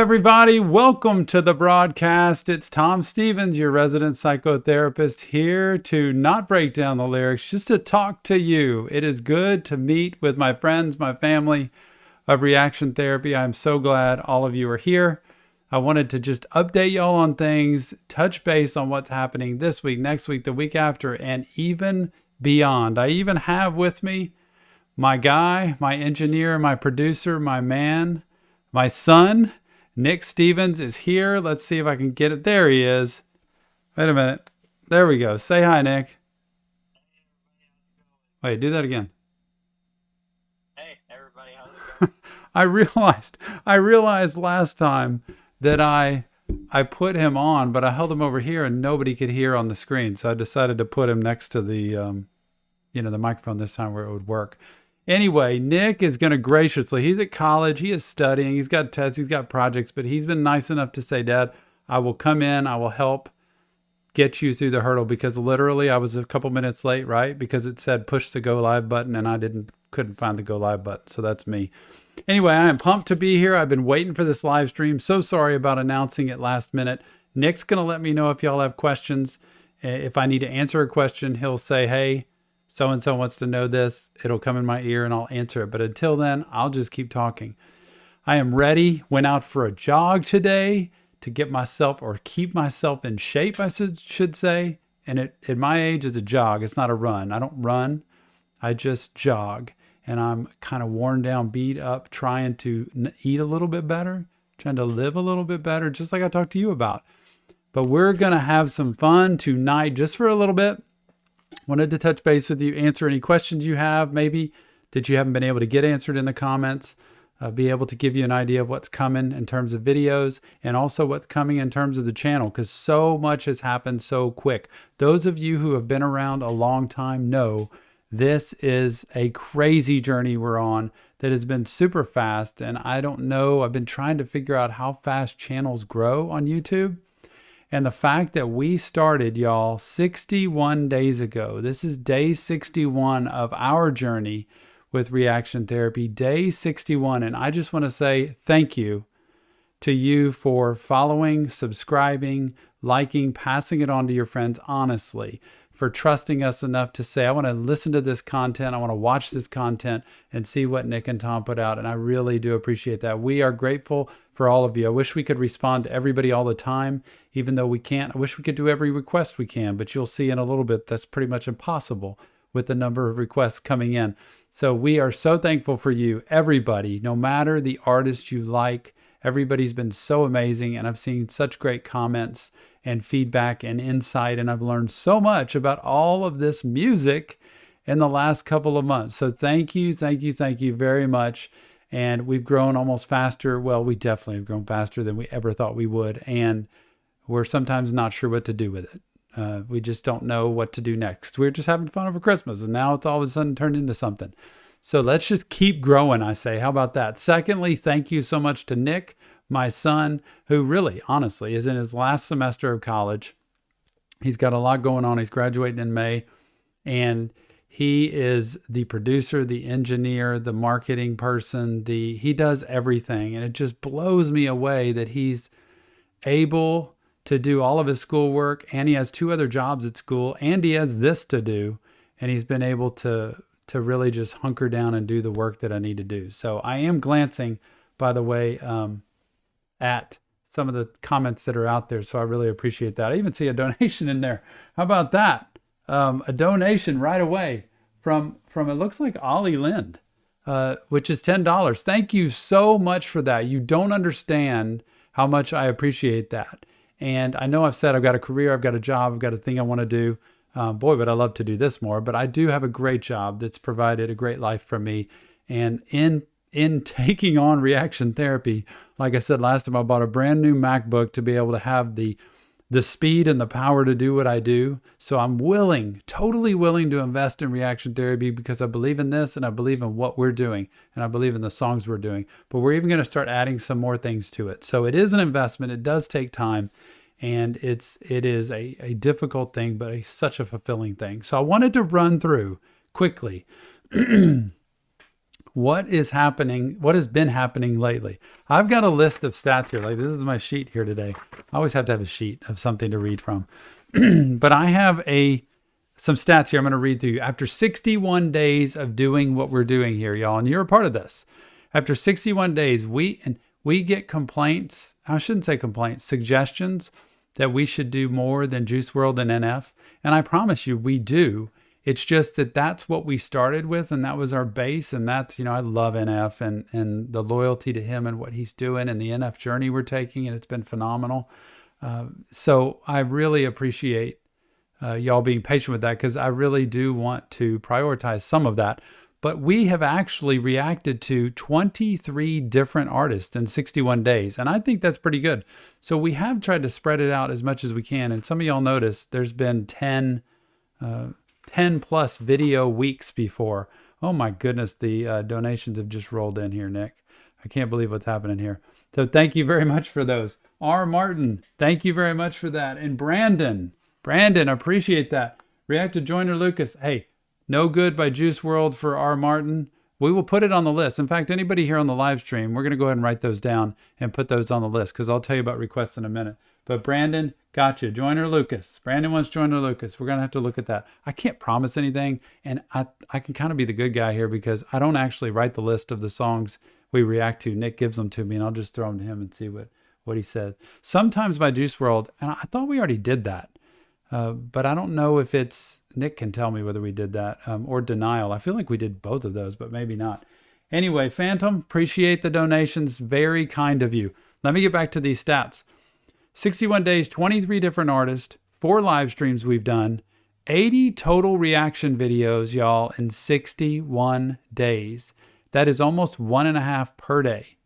everybody. Welcome to the broadcast. It's Tom Stevens, your resident psychotherapist, here to not break down the lyrics, just to talk to you. It is good to meet with my friends, my family of reaction therapy. I'm so glad all of you are here. I wanted to just update y'all on things, touch base on what's happening this week, next week, the week after, and even beyond. I even have with me my guy, my engineer, my producer, my man, my son, Nick Stevens is here. Let's see if I can get it. There he is. Wait a minute. There we go. Say hi, Nick. Wait, do that again. Hey, everybody, how's it going? I realized last time that I put him on, but I held him over here and nobody could hear on the screen. So I decided to put him next to the the microphone this time where it would work. Anyway, Nick is going to graciously, he's at college, he is studying, he's got tests, he's got projects, but he's been nice enough to say, Dad, I will come in, I will help get you through the hurdle, because literally I was a couple minutes late, right? Because it said push the go live button and I couldn't find the go live button. So that's me. Anyway, I am pumped to be here. I've been waiting for this live stream. So sorry about announcing it last minute. Nick's going to let me know if y'all have questions. If I need to answer a question, he'll say, hey, so-and-so wants to know this. It'll come in my ear and I'll answer it. But until then, I'll just keep talking. I am ready. Went out for a jog today to get myself, or keep myself in shape, I should say. And at my age, it's a jog. It's not a run. I don't run. I just jog. And I'm kind of worn down, beat up, trying to eat a little bit better, trying to live a little bit better, just like I talked to you about. But we're going to have some fun tonight just for a little bit. Wanted to touch base with you, answer any questions you have, maybe that you haven't been able to get answered in the comments, be able to give you an idea of what's coming in terms of videos and also what's coming in terms of the channel, because so much has happened so quick. Those of you who have been around a long time know this is a crazy journey we're on that has been super fast. And I don't know, I've been trying to figure out how fast channels grow on YouTube. And the fact that we started, y'all, 61 days ago. This is day 61 of our journey with reaction therapy, day 61. And I just want to say thank you to you for following, subscribing, liking, passing it on to your friends, honestly, for trusting us enough to say, I want to listen to this content. I want to watch this content and see what Nick and Tom put out. And I really do appreciate that. We are grateful for all of you. I wish we could respond to everybody all the time, even though we can't. I wish we could do every request we can, but you'll see in a little bit that's pretty much impossible with the number of requests coming in. So we are so thankful for you, everybody, no matter the artist you like. Everybody's been so amazing, and I've seen such great comments and feedback and insight, and I've learned so much about all of this music in the last couple of months. So thank you very much. And we've grown almost faster. Well, we definitely have grown faster than we ever thought we would. And we're sometimes not sure what to do with it. We just don't know what to do next. We're just having fun over Christmas, and now it's all of a sudden turned into something. So let's just keep growing, I say. How about that? Secondly, thank you so much to Nick, my son, who really, honestly, is in his last semester of college. He's got a lot going on. He's graduating in May, and he is the producer, the engineer, the marketing person. He does everything, and it just blows me away that he's able to do all of his schoolwork, and he has 2 other jobs at school, and he has this to do, and he's been able to really just hunker down and do the work that I need to do. So I am glancing, by the way, at some of the comments that are out there. So I really appreciate that. I even see a donation in there. How about that? A donation right away from it looks like Ollie Lind, which is $10. Thank you so much for that. You don't understand how much I appreciate that. And I know I've said I've got a career, I've got a job, I've got a thing I want to do. Boy, but I love to do this more. But I do have a great job that's provided a great life for me. And in taking on reaction therapy, like I said last time, I bought a brand new MacBook to be able to have the speed and the power to do what I do. So I'm totally willing to invest in reaction therapy because I believe in this, and I believe in what we're doing, and I believe in the songs we're doing. But we're even going to start adding some more things to it. So it is an investment. It does take time. And it is a difficult thing, but such a fulfilling thing. So I wanted to run through quickly what is happening, what has been happening lately. I've got a list of stats here. Like, this is my sheet here today. I always have to have a sheet of something to read from. But I have some stats here I'm going to read to you. After 61 days of doing what we're doing here, y'all, and you're a part of this. After 61 days, we get complaints. I shouldn't say complaints, suggestions that we should do more than Juice WRLD and NF. And I promise you, we do. It's just that that's what we started with, and that was our base. And that's, I love NF and the loyalty to him and what he's doing and the NF journey we're taking, and it's been phenomenal. So I really appreciate y'all being patient with that, because I really do want to prioritize some of that. But we have actually reacted to 23 different artists in 61 days, and I think that's pretty good. So we have tried to spread it out as much as we can, and some of y'all noticed there's been 10 plus video weeks before. Oh my goodness, the donations have just rolled in here, Nick. I can't believe what's happening here. So thank you very much for those. R. Martin, thank you very much for that. And Brandon, appreciate that. React to Joyner Lucas. Hey, No Good by Juice WRLD for R. Martin. We will put it on the list. In fact, anybody here on the live stream, we're going to go ahead and write those down and put those on the list, because I'll tell you about requests in a minute. But Brandon, gotcha. Joyner Lucas. Brandon wants Joyner Lucas. We're going to have to look at that. I can't promise anything, and I can kind of be the good guy here, because I don't actually write the list of the songs we react to. Nick gives them to me, and I'll just throw them to him and see what he says. Sometimes by Juice WRLD, and I thought we already did that. But I don't know if it's, Nick can tell me whether we did that, or Denial. I feel like we did both of those, but maybe not. Anyway, Phantom, appreciate the donations. Very kind of you. Let me get back to these stats. 61 days, 23 different artists, 4 live streams we've done, 80 total reaction videos, y'all, in 61 days. That is almost 1.5 per day,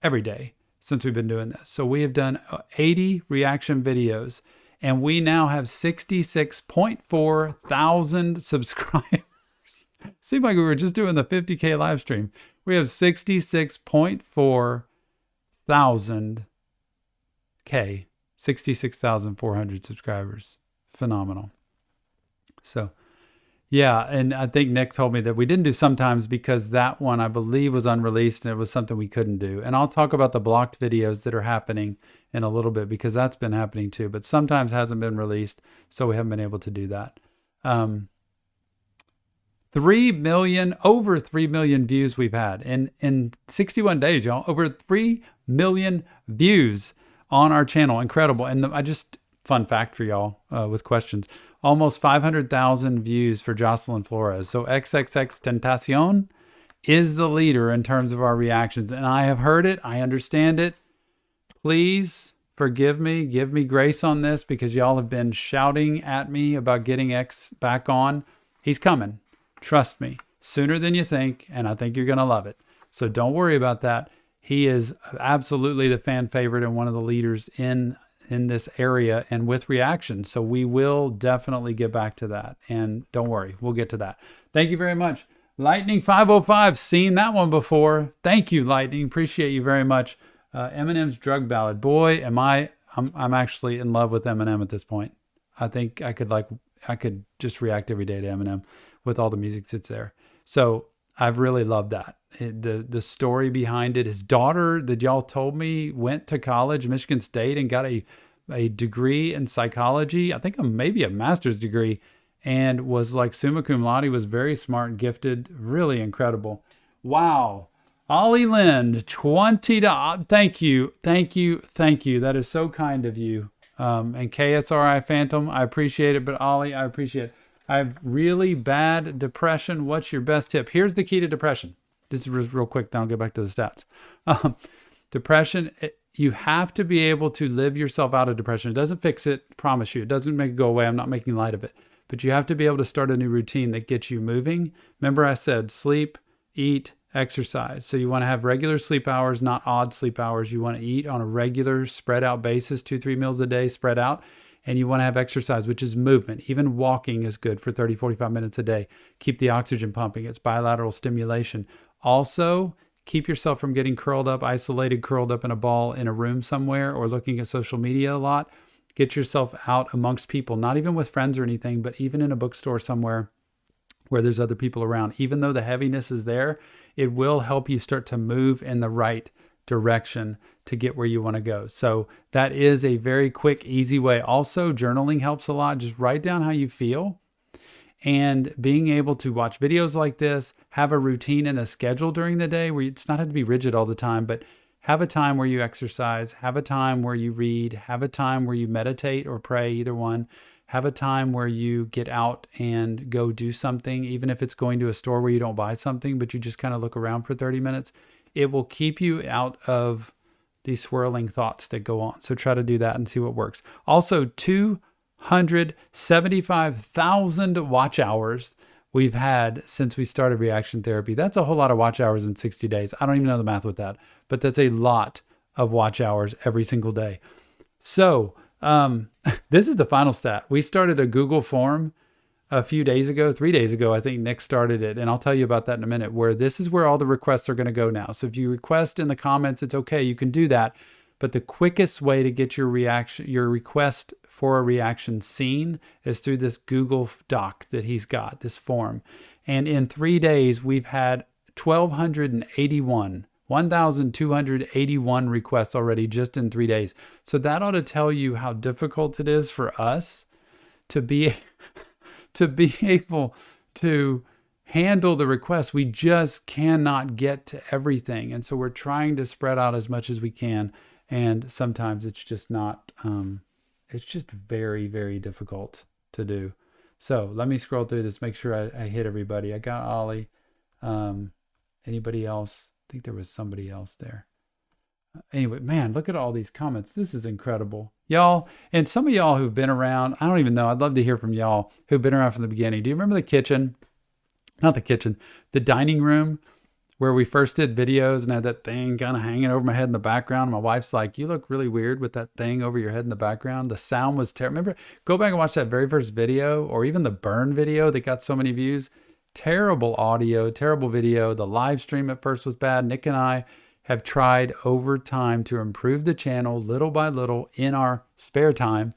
every day since we've been doing this. So we have done 80 reaction videos, and we now have 66.4 thousand subscribers. Seemed like we were just doing the 50K live stream. We have 66.4 thousand K, 66,400 subscribers. Phenomenal. So, yeah, and I think Nick told me that we didn't do sometimes because that one, I believe, was unreleased and it was something we couldn't do. And I'll talk about the blocked videos that are happening in a little bit, because that's been happening too, but sometimes hasn't been released, so we haven't been able to do that. 3 million, over 3 million views we've had in 61 days, y'all. Over 3 million views on our channel. Incredible. And fun fact for y'all with questions, almost 500,000 views for Jocelyn Flores. So XXXTentacion is the leader in terms of our reactions. And I have heard it. I understand it. Please forgive me. Give me grace on this, because y'all have been shouting at me about getting X back on. He's coming. Trust me. Sooner than you think. And I think you're going to love it. So don't worry about that. He is absolutely the fan favorite and one of the leaders in this area and with reactions. So we will definitely get back to that. And don't worry, we'll get to that. Thank you very much. Lightning 505, seen that one before. Thank you, Lightning. Appreciate you very much. Eminem's Drug Ballad. Boy, I'm actually in love with Eminem at this point. I think I could just react every day to Eminem with all the music that's there. So I've really loved that. The story behind it. His daughter, that y'all told me, went to college, Michigan State, and got a degree in psychology. I think maybe a master's degree, and was like summa cum laude, was very smart, gifted, really incredible. Wow. Ollie Lind, $20. Thank you. That is so kind of you. And KSRI Phantom, I appreciate it. But Ollie, I appreciate it. I have really bad depression. What's your best tip? Here's the key to depression. This is real quick, then I'll get back to the stats. Depression, you have to be able to live yourself out of depression. It doesn't fix it, promise you. It doesn't make it go away. I'm not making light of it. But you have to be able to start a new routine that gets you moving. Remember I said sleep, eat, exercise. So you want to have regular sleep hours, not odd sleep hours. You want to eat on a regular spread out basis, 2-3 meals a day spread out. And you want to have exercise, which is movement. Even walking is good for 30-45 minutes a day. Keep the oxygen pumping. It's bilateral stimulation. Also, keep yourself from getting curled up in a ball in a room somewhere, or looking at social media a lot. Get yourself out amongst people, not even with friends or anything, but even in a bookstore somewhere where there's other people around. Even though the heaviness is there, it will help you start to move in the right direction to get where you want to go. So that is a very quick, easy way. Also, journaling helps a lot. Just write down how you feel. And being able to watch videos like this, have a routine and a schedule during the day where it's not have to be rigid all the time, but have a time where you exercise, have a time where you read, have a time where you meditate or pray, either one. Have a time where you get out and go do something, even if it's going to a store where you don't buy something, but you just kind of look around for 30 minutes. It will keep you out of these swirling thoughts that go on. So try to do that and see what works. Also, 275,000 watch hours we've had since we started Reaction Therapy. That's a whole lot of watch hours in 60 days. I don't even know the math with that, but that's a lot of watch hours every single day. So this is the final stat. We started a Google form a few days ago, 3 days ago. I think Nick started it, and I'll tell you about that in a minute, where this is where all the requests are going to go now. So if you request in the comments, it's okay. You can do that. But the quickest way to get your request for a reaction seen is through this Google Doc that he's got, this form. And in 3 days, we've had 1,281 requests already just in 3 days. So that ought to tell you how difficult it is for us to be able to handle the requests. We just cannot get to everything. And so we're trying to spread out as much as we can. And sometimes it's just not, it's just very, very difficult to do. So let me scroll through this, make sure I hit everybody. I got Ollie. Anybody else? I think there was somebody else there. Anyway, man, look at all these comments. This is incredible. Y'all, and some of y'all who've been around, I don't even know. I'd love to hear from y'all who've been around from the beginning. Do you remember the kitchen? Not the kitchen, the dining room where we first did videos and had that thing kind of hanging over my head in the background. My wife's like, you look really weird with that thing over your head in the background. The sound was terrible. Remember, go back and watch that very first video, or even the burn video that got so many views. Terrible audio, terrible video. The live stream at first was bad. Nick and I have tried over time to improve the channel little by little in our spare time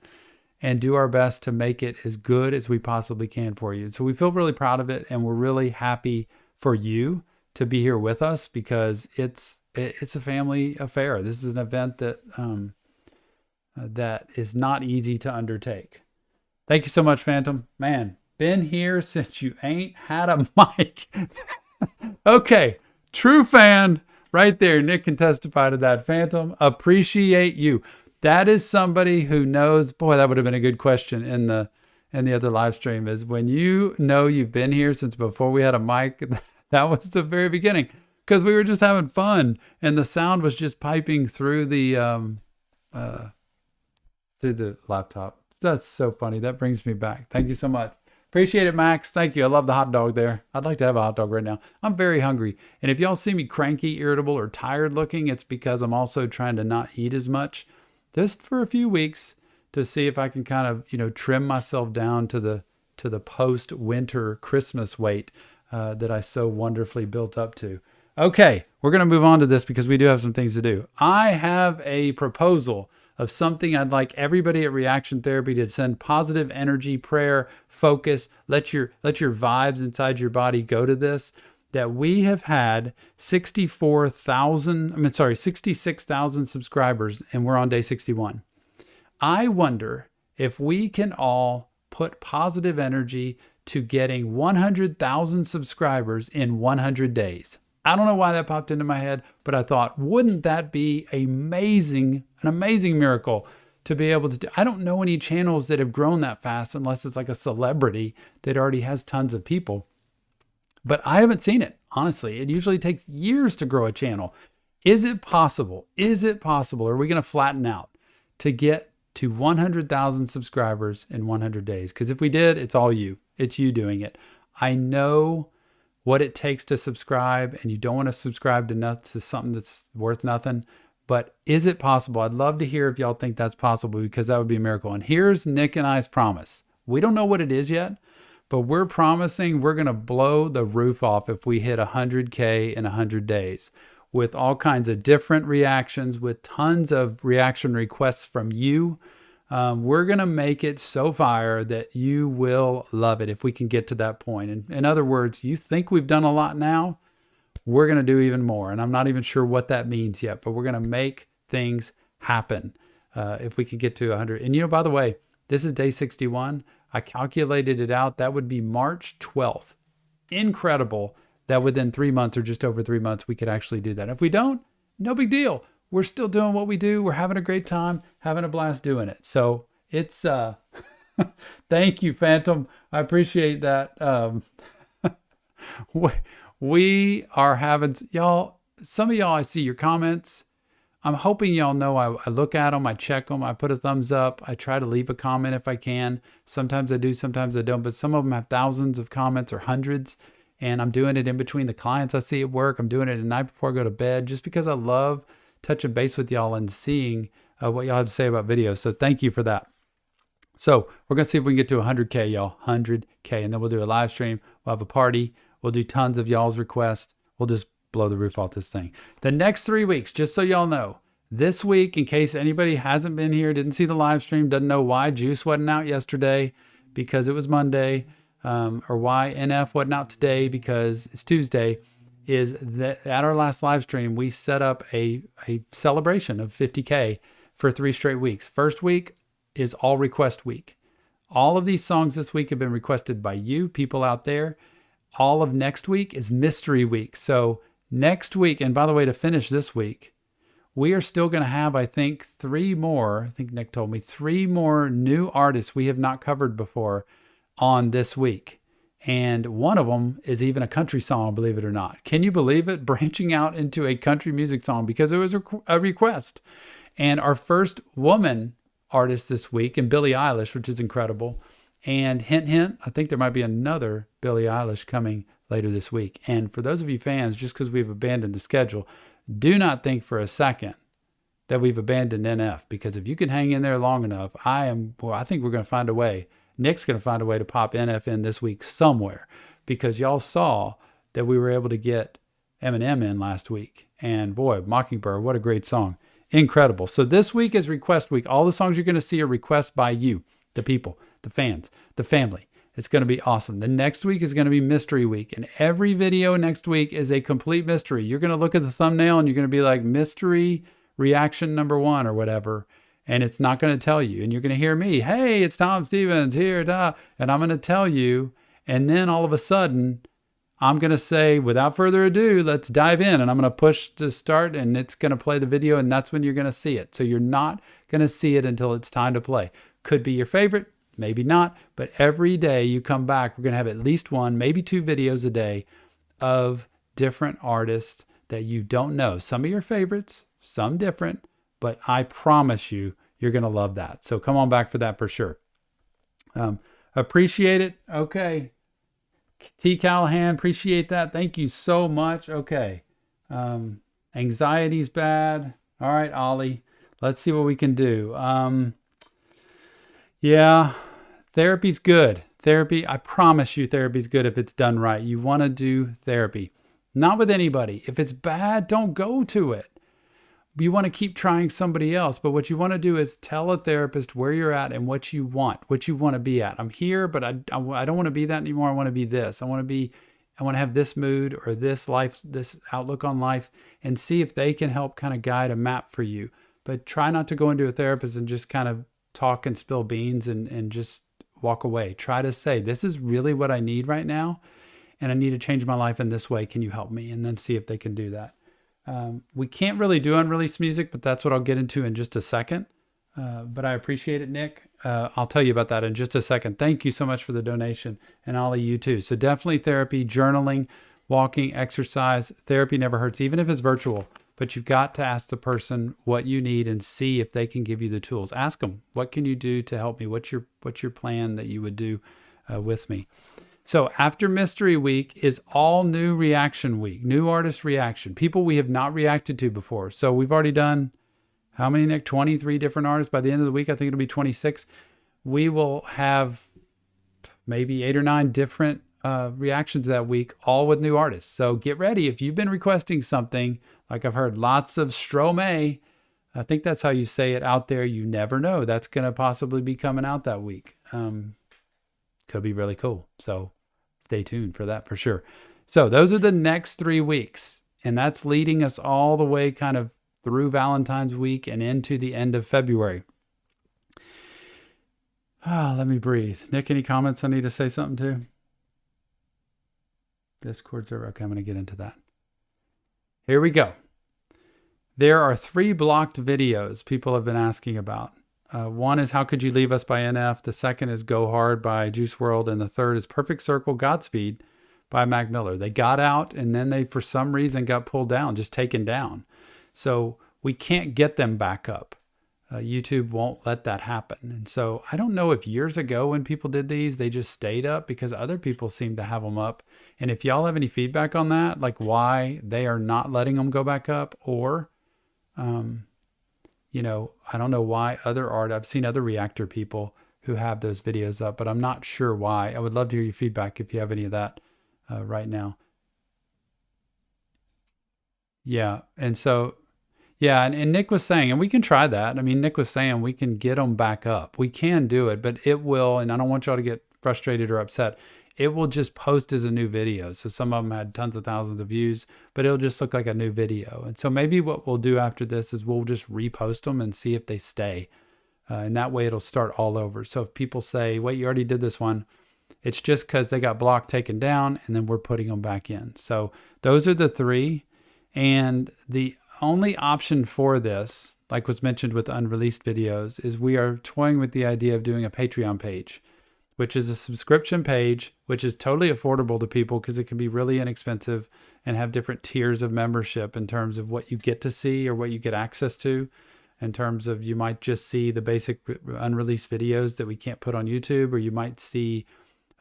and do our best to make it as good as we possibly can for you. So we feel really proud of it, and we're really happy for you to be here with us, because it's a family affair. This is an event that that is not easy to undertake. Thank you so much, Phantom. Man, been here since you ain't had a mic. Okay, true fan right there. Nick can testify to that. Phantom, appreciate you. That is somebody who knows. Boy, that would have been a good question in the other live stream, is when you know you've been here since before we had a mic. That was the very beginning, because we were just having fun and the sound was just piping through the laptop. That's so funny. That brings me back. Thank you so much. Appreciate it, Max. Thank you. I love the hot dog there. I'd like to have a hot dog right now. I'm very hungry. And if y'all see me cranky, irritable, or tired looking, it's because I'm also trying to not eat as much just for a few weeks to see if I can kind of, trim myself down to the post-winter Christmas weight that I so wonderfully built up to. Okay, we're going to move on to this because we do have some things to do. I have a proposal of something I'd like everybody at Reaction Therapy to send positive energy, prayer, focus, let your vibes inside your body go to this. That we have had 66,000 subscribers, and we're on day 61. I wonder if we can all put positive energy to getting 100,000 subscribers in 100 days. I don't know why that popped into my head, but I thought, wouldn't that be an amazing miracle to be able to do? I don't know any channels that have grown that fast unless it's like a celebrity that already has tons of people. But I haven't seen it, honestly. It usually takes years to grow a channel. Is it possible? Are we going to flatten out to get to 100,000 subscribers in 100 days? Because if we did, it's all you. It's you doing it. I know what it takes to subscribe, and you don't want to subscribe to something that's worth nothing. But is it possible? I'd love to hear if y'all think that's possible, because that would be a miracle. And here's Nick and I's promise. We don't know what it is yet, but we're promising we're going to blow the roof off if we hit 100K in 100 days with all kinds of different reactions, with tons of reaction requests from you. We're going to make it so fire that you will love it if we can get to that point. And in other words, you think we've done a lot now, we're going to do even more. And I'm not even sure what that means yet, but we're going to make things happen if we can get to 100. And, by the way, this is day 61. I calculated it out. That would be March 12th. Incredible that within 3 months or just over 3 months, we could actually do that. If we don't, no big deal. We're still doing what we do. We're having a great time, having a blast doing it. So it's, thank you, Phantom. I appreciate that. We are having, y'all, some of y'all, I see your comments. I'm hoping y'all know I look at them, I check them, I put a thumbs up. I try to leave a comment if I can. Sometimes I do, sometimes I don't, but some of them have thousands of comments or hundreds. And I'm doing it in between the clients I see at work. I'm doing it at night before I go to bed, just because I love touching base with y'all and seeing what y'all have to say about videos. So thank you for that. So we're going to see if we can get to 100K, y'all. 100K. And then we'll do a live stream. We'll have a party. We'll do tons of y'all's requests. We'll just blow the roof off this thing. The next 3 weeks, just so y'all know, this week, in case anybody hasn't been here, didn't see the live stream, doesn't know why Juice wasn't out yesterday because it was Monday, or why NF wasn't out today because it's Tuesday, is that at our last live stream, we set up a celebration of 50K for 3 straight weeks. First week is all request week. All of these songs this week have been requested by you, people out there. All of next week is mystery week. So next week, and by the way, to finish this week, we are still going to have, I think, 3 more. I think Nick told me 3 more new artists we have not covered before on this week. And one of them is even a country song, believe it or not. Can you believe it? Branching out into a country music song because it was a request. And our first woman artist this week, and Billie Eilish, which is incredible. And hint, hint, I think there might be another Billie Eilish coming later this week. And for those of you fans, just because we've abandoned the schedule, do not think for a second that we've abandoned NF, because if you can hang in there long enough, I think we're going to find a way. Nick's going to find a way to pop NF in this week somewhere, because y'all saw that we were able to get Eminem in last week. And boy, Mockingbird, what a great song. Incredible. So this week is request week. All the songs you're going to see are requests by you, the people, the fans, the family. It's going to be awesome. The next week is going to be mystery week. And every video next week is a complete mystery. You're going to look at the thumbnail and you're going to be like, mystery reaction number 1 or whatever. And it's not going to tell you. And you're going to hear me, hey, it's Tom Stevens here. Da. And I'm going to tell you. And then all of a sudden, I'm going to say, without further ado, let's dive in. And I'm going to push to start and it's going to play the video. And that's when you're going to see it. So you're not going to see it until it's time to play. Could be your favorite. Maybe not, but every day you come back, we're going to have at least 1, maybe 2 videos a day of different artists that you don't know. Some of your favorites, some different, but I promise you, you're going to love that. So come on back for that for sure. Appreciate it. Okay. T. Callahan, appreciate that. Thank you so much. Okay. Anxiety's bad. All right, Ollie, let's see what we can do. Yeah, therapy's good. Therapy, I promise you therapy's good if it's done right. You want to do therapy. Not with anybody. If it's bad, don't go to it. You want to keep trying somebody else. But what you want to do is tell a therapist where you're at and what you want to be at. I'm here, but I don't want to be that anymore. I want to be this. I want to have this mood or this life, this outlook on life, and see if they can help kind of guide a map for you. But try not to go into a therapist and just kind of talk and spill beans and just walk away. Try to say, this is really what I need right now, and I need to change my life in this way. Can you help me? And then see if they can do that. We can't really do unreleased music, but that's what I'll get into in just a second. But I appreciate it, Nick. I'll tell you about that in just a second. Thank you so much for the donation, and Ollie, you too. So definitely therapy, journaling, walking, exercise. Therapy never hurts, even if it's virtual. But you've got to ask the person what you need and see if they can give you the tools. Ask them, what can you do to help me? What's your plan that you would do with me? So after Mystery Week is all new reaction week, new artist reaction, people we have not reacted to before. So we've already done, how many, Nick? 23 different artists. By the end of the week, I think it'll be 26. We will have maybe 8 or 9 different reactions that week, all with new artists. So get ready. If you've been requesting something, like I've heard lots of Stromae I think that's how you say it out there. You never know. That's going to possibly be coming out that week. Could be really cool. So stay tuned for that for sure. So those are the next 3 weeks. And that's leading us all the way kind of through Valentine's week and into the end of February. Let me breathe. Nick, any comments I need to say something to? Discord server. Okay, I'm going to get into that. Here we go. There are 3 blocked videos people have been asking about. One is How Could You Leave Us by NF. The second is Go Hard by Juice WRLD. And the third is Perfect Circle Godspeed by Mac Miller. They got out and then they, for some reason, got pulled down, just taken down. So we can't get them back up. YouTube won't let that happen. And so I don't know if years ago when people did these, they just stayed up because other people seem to have them up. And if y'all have any feedback on that, like why they are not letting them go back up, or I don't know why I've seen other reactor people who have those videos up, but I'm not sure why. I would love to hear your feedback if you have any of that right now. Yeah. And so, yeah. And Nick was saying, and we can try that. I mean, Nick was saying we can get them back up. We can do it, but it will, and I don't want y'all to get frustrated or upset. It will just post as a new video. So some of them had tons of thousands of views, but it'll just look like a new video. And so maybe what we'll do after this is we'll just repost them and see if they stay. And that way it'll start all over. So if people say, wait, you already did this one, it's just because they got blocked, taken down, and then we're putting them back in. So those are the 3. And the only option for this, like was mentioned with the unreleased videos, is we are toying with the idea of doing a Patreon page, which is a subscription page, which is totally affordable to people because it can be really inexpensive and have different tiers of membership in terms of what you get to see or what you get access to. In terms of, you might just see the basic unreleased videos that we can't put on YouTube, or you might see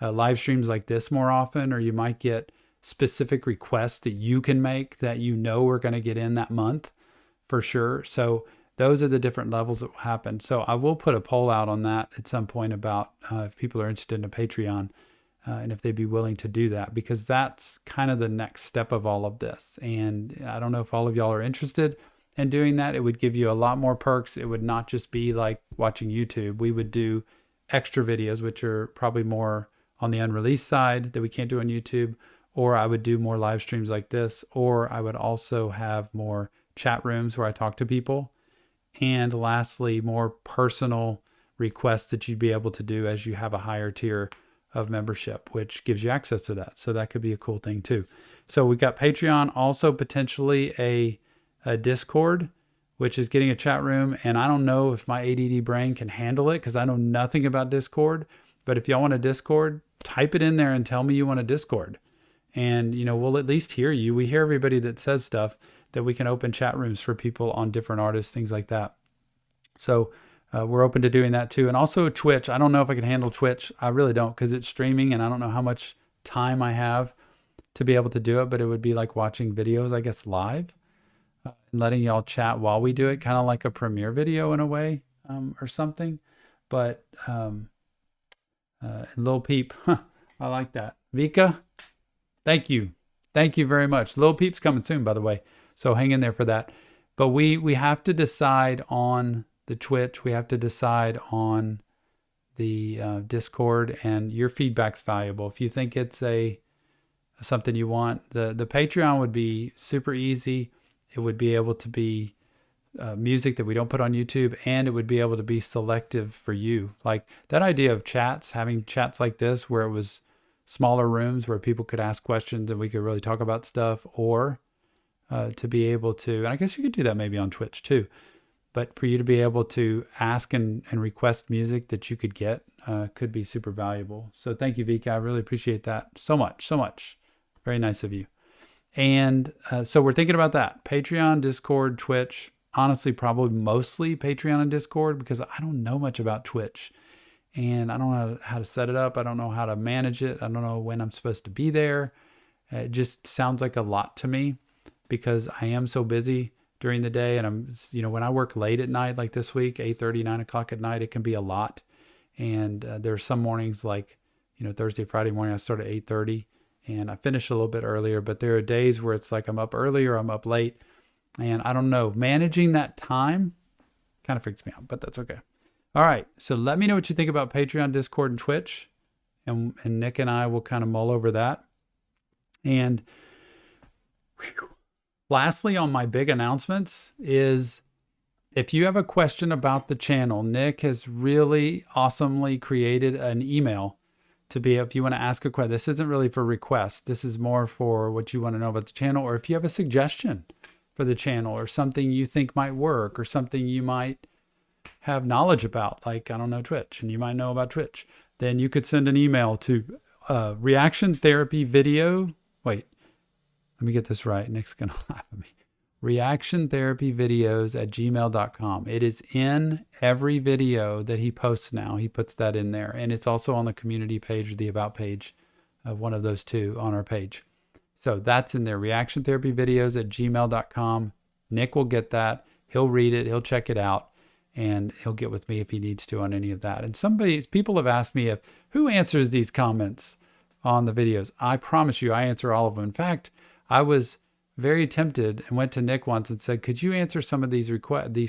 live streams like this more often, or you might get specific requests that you can make that we're going to get in that month for sure. So those are the different levels that will happen. So I will put a poll out on that at some point about if people are interested in a Patreon and if they'd be willing to do that, because that's kind of the next step of all of this. And I don't know if all of y'all are interested in doing that. It would give you a lot more perks. It would not just be like watching YouTube. We would do extra videos, which are probably more on the unreleased side that we can't do on YouTube, or I would do more live streams like this, or I would also have more chat rooms where I talk to people. And lastly, more personal requests that you'd be able to do as you have a higher tier of membership, which gives you access to that. So that could be a cool thing too. So we got Patreon, also potentially a Discord, which is getting a chat room. And I don't know if my ADD brain can handle it because I know nothing about Discord. But if y'all want a Discord, type it in there and tell me you want a Discord. And, we'll at least hear you. We hear everybody that says stuff, that we can open chat rooms for people on different artists, things like that. So we're open to doing that too. And also Twitch. I don't know if I can handle Twitch. I really don't, because it's streaming and I don't know how much time I have to be able to do it, but it would be like watching videos, I guess, live and letting y'all chat while we do it, kind of like a premiere video in a way or something. But Lil Peep, I like that. Vika, thank you. Thank you very much. Lil Peep's coming soon, by the way. So hang in there for that. But we have to decide on the Twitch. We have to decide on the Discord, and your feedback's valuable. If you think it's something you want, the Patreon would be super easy. It would be able to be music that we don't put on YouTube, and it would be able to be selective for you. Like that idea of chats, having chats like this where it was smaller rooms where people could ask questions and we could really talk about stuff, or to be able to, and I guess you could do that maybe on Twitch too, but for you to be able to ask and request music that you could get could be super valuable. So thank you, Vika. I really appreciate that so much, so much. Very nice of you. And so we're thinking about that. Patreon, Discord, Twitch. Honestly, probably mostly Patreon and Discord, because I don't know much about Twitch. And I don't know how to set it up. I don't know how to manage it. I don't know when I'm supposed to be there. It just sounds like a lot to me because I am so busy during the day. And I'm, when I work late at night, like this week, 8:30, 9 o'clock at night, it can be a lot. And there are some mornings like, Thursday, Friday morning, I start at 8:30 and I finish a little bit earlier. But there are days where it's like I'm up early or I'm up late. And I don't know, managing that time Kind of freaks me out, but that's okay. All right. So let me know what you think about Patreon, Discord, and Twitch. And Nick and I will kind of mull over that. And lastly, on my big announcements is if you have a question about the channel, Nick has really awesomely created an email to be, if you want to ask a question. This isn't really for requests. This is more for what you want to know about the channel, or if you have a suggestion for the channel or something you think might work or something you might have knowledge about, like, I don't know, Twitch, and you might know about Twitch, then you could send an email to reaction therapy video. Wait, let me get this right. Nick's going to laugh at me. reactiontherapyvideos@gmail.com. It is in every video that he posts now. He puts that in there. And it's also on the community page or the about page of one of those two on our page. So that's in there. reactiontherapyvideos@gmail.com. Nick will get that. He'll read it. He'll check it out. And he'll get with me if he needs to on any of that. And people have asked me who answers these comments on the videos. I promise you, I answer all of them. In fact, I was very tempted and went to Nick once and said, could you answer some of these